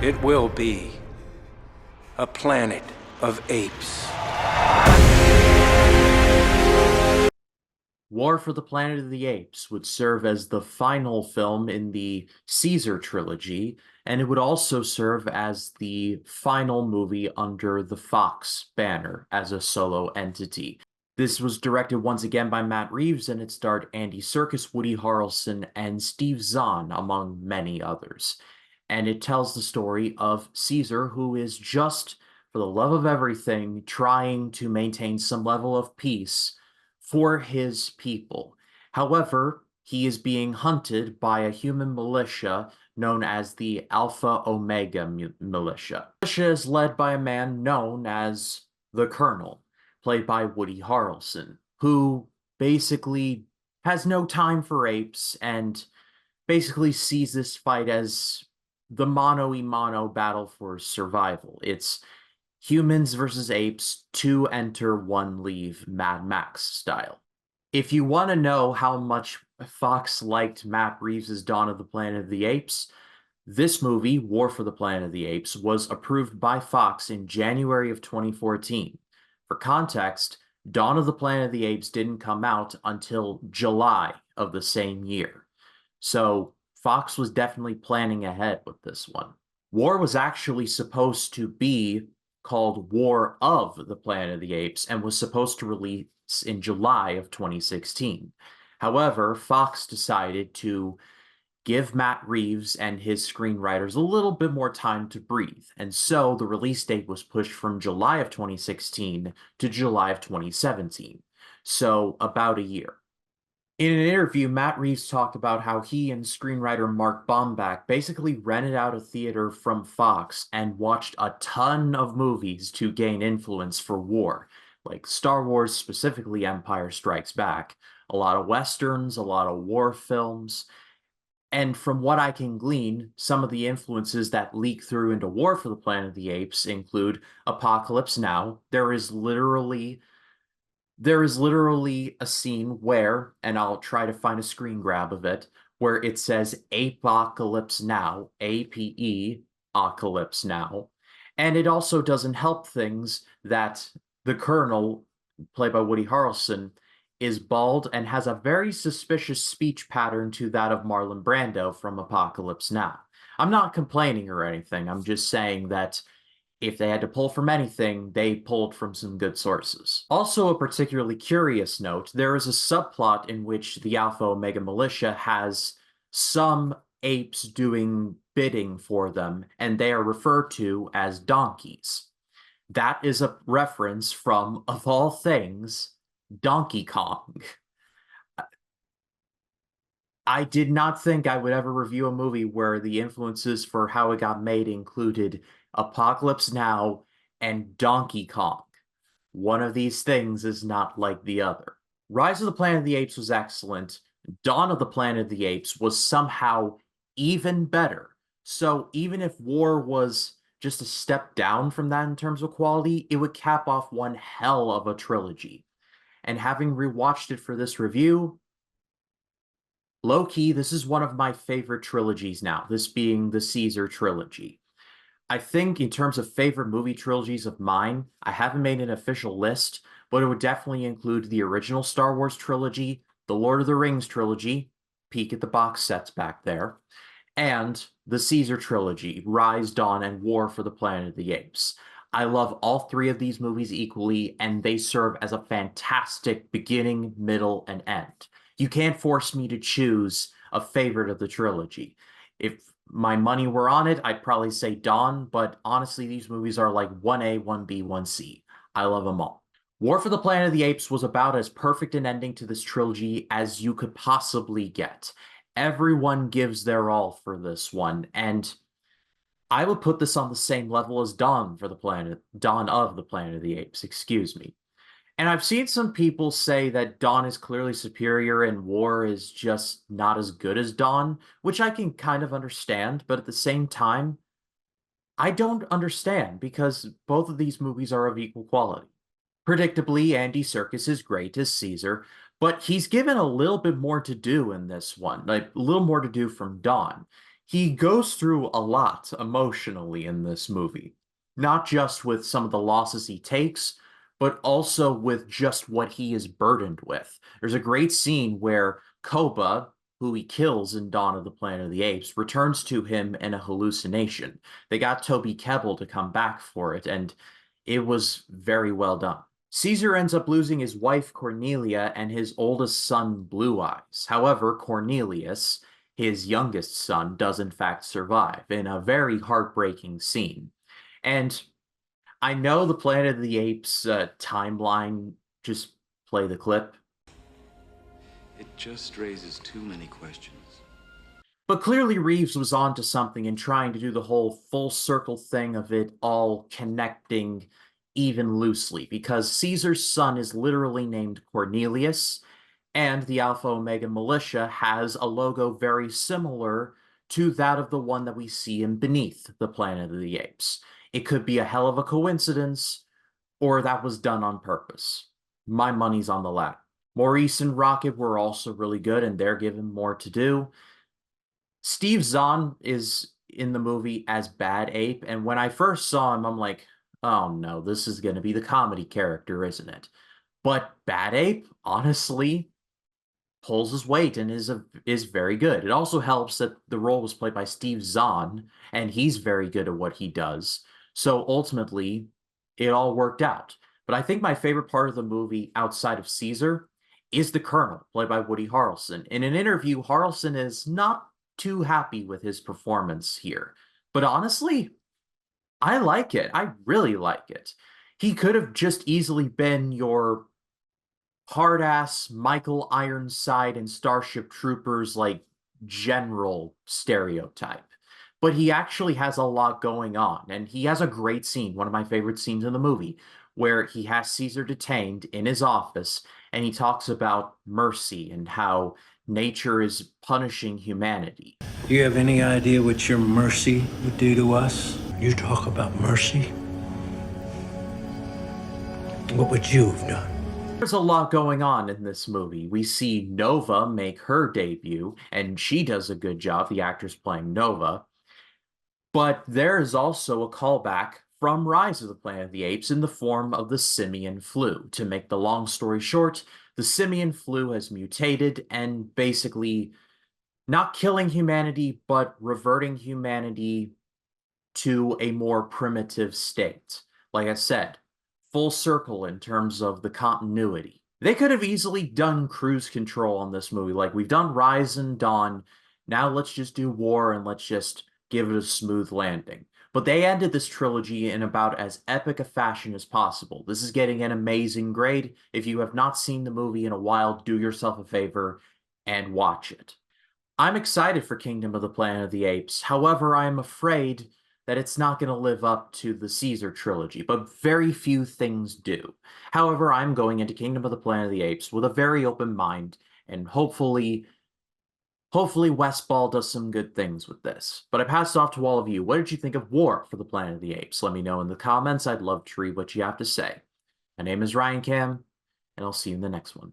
It will be a planet of apes. War for the Planet of the Apes would serve as the final film in the Caesar trilogy, and it would also serve as the final movie under the Fox banner as a solo entity. This was directed once again by Matt Reeves, and it starred Andy Serkis, Woody Harrelson, and Steve Zahn, among many others. And it tells the story of Caesar, who is just, for the love of everything, trying to maintain some level of peace for his people. However, he is being hunted by a human militia known as the Alpha Omega Militia. The militia is led by a man known as the Colonel, played by Woody Harrelson, who basically has no time for apes and basically sees this fight as the mano-a-mano battle for survival. It's humans versus apes, two enter, one leave, Mad Max style. If you want to know how much Fox liked Matt Reeves' Dawn of the Planet of the Apes, this movie, War for the Planet of the Apes, was approved by Fox in January of 2014. For context, Dawn of the Planet of the Apes didn't come out until July of the same year. So Fox was definitely planning ahead with this one. War was actually supposed to be called War of the Planet of the Apes and was supposed to release in July of 2016. However, Fox decided to give Matt Reeves and his screenwriters a little bit more time to breathe, and so the release date was pushed from July of 2016 to July of 2017, so about a year. In an interview, Matt Reeves talked about how he and screenwriter Mark Baumbach basically rented out a theater from Fox and watched a ton of movies to gain influence for war, like Star Wars, specifically Empire Strikes Back, a lot of westerns, a lot of war films, and from what I can glean, some of the influences that leak through into War for the Planet of the Apes include Apocalypse Now. There is literally a scene where, and I'll try to find a screen grab of it, where it says Apocalypse Now, A-P-E, Apocalypse Now. And it also doesn't help things that the Colonel, played by Woody Harrelson, is bald and has a very suspicious speech pattern to that of Marlon Brando from Apocalypse Now. I'm not complaining or anything, I'm just saying that if they had to pull from anything, they pulled from some good sources. Also, a particularly curious note, there is a subplot in which the Alpha Omega Militia has some apes doing bidding for them, and they are referred to as donkeys. That is a reference from, of all things, Donkey Kong. I did not think I would ever review a movie where the influences for how it got made included Apocalypse Now and Donkey Kong. One of these things is not like the other. Rise of the Planet of the Apes was excellent. Dawn of the Planet of the Apes was somehow even better. So even if War was just a step down from that in terms of quality, it would cap off one hell of a trilogy. And having rewatched it for this review, low-key, this is one of my favorite trilogies now, this being the Caesar trilogy. I think in terms of favorite movie trilogies of mine, I haven't made an official list, but it would definitely include the original Star Wars trilogy, the Lord of the Rings trilogy, peek at the box sets back there, and the Caesar trilogy, Rise, Dawn, and War for the Planet of the Apes. I love all three of these movies equally, and they serve as a fantastic beginning, middle, and end. You can't force me to choose a favorite of the trilogy. If my money were on it, I'd probably say Dawn, but honestly, these movies are like 1A, 1B, 1C. I love them all. War for the Planet of the Apes was about as perfect an ending to this trilogy as you could possibly get. Everyone gives their all for this one, and I would put this on the same level as Dawn of the Planet of the Apes, excuse me. And I've seen some people say that Dawn is clearly superior and War is just not as good as Dawn, which I can kind of understand, but at the same time, I don't understand because both of these movies are of equal quality. Predictably, Andy Serkis is great as Caesar, but he's given a little bit more to do in this one, like a little more to do from Dawn. He goes through a lot emotionally in this movie, not just with some of the losses he takes, but also with just what he is burdened with. There's a great scene where Koba, who he kills in Dawn of the Planet of the Apes, returns to him in a hallucination. They got Toby Kebbell to come back for it, and it was very well done. Caesar ends up losing his wife Cornelia and his oldest son Blue Eyes. However, Cornelius, his youngest son, does in fact survive in a very heartbreaking scene. And I know the Planet of the Apes timeline, just play the clip. It just raises too many questions. But clearly Reeves was onto something in trying to do the whole full circle thing of it all connecting even loosely, because Caesar's son is literally named Cornelius, and the Alpha Omega Militia has a logo very similar to that of the one that we see in Beneath the Planet of the Apes. It could be a hell of a coincidence, or that was done on purpose. My money's on the latter. Maurice and Rocket were also really good, and they're given more to do. Steve Zahn is in the movie as Bad Ape, and when I first saw him, I'm like, oh no, this is going to be the comedy character, isn't it? But Bad Ape, honestly, pulls his weight and is very good. It also helps that the role was played by Steve Zahn, and he's very good at what he does. So ultimately, it all worked out. But I think my favorite part of the movie, outside of Caesar, is the Colonel, played by Woody Harrelson. In an interview, Harrelson is not too happy with his performance here. But honestly, I like it. I really like it. He could have just easily been your hard ass Michael Ironside and Starship Troopers like general stereotype. But he actually has a lot going on, and he has a great scene, one of my favorite scenes in the movie, where he has Caesar detained in his office and he talks about mercy and how nature is punishing humanity. Do you have any idea what your mercy would do to us? You talk about mercy? What would you have done? There's a lot going on in this movie. We see Nova make her debut, and she does a good job, the actress playing Nova. But there is also a callback from Rise of the Planet of the Apes in the form of the simian flu. To make the long story short, the simian flu has mutated and basically not killing humanity, but reverting humanity to a more primitive state. Like I said, full circle in terms of the continuity. They could have easily done cruise control on this movie. Like, we've done Rise and Dawn. Now let's just do War and let's just give it a smooth landing. But they ended this trilogy in about as epic a fashion as possible. This is getting an amazing grade. If you have not seen the movie in a while, do yourself a favor and watch it. I'm excited for Kingdom of the Planet of the Apes. However, I am afraid that it's not going to live up to the Caesar trilogy, but very few things do. However, I'm going into Kingdom of the Planet of the Apes with a very open mind, and hopefully Westball does some good things with this. But I pass it off to all of you. What did you think of War for the Planet of the Apes? Let me know in the comments. I'd love to read what you have to say. My name is Ryan Cam, and I'll see you in the next one.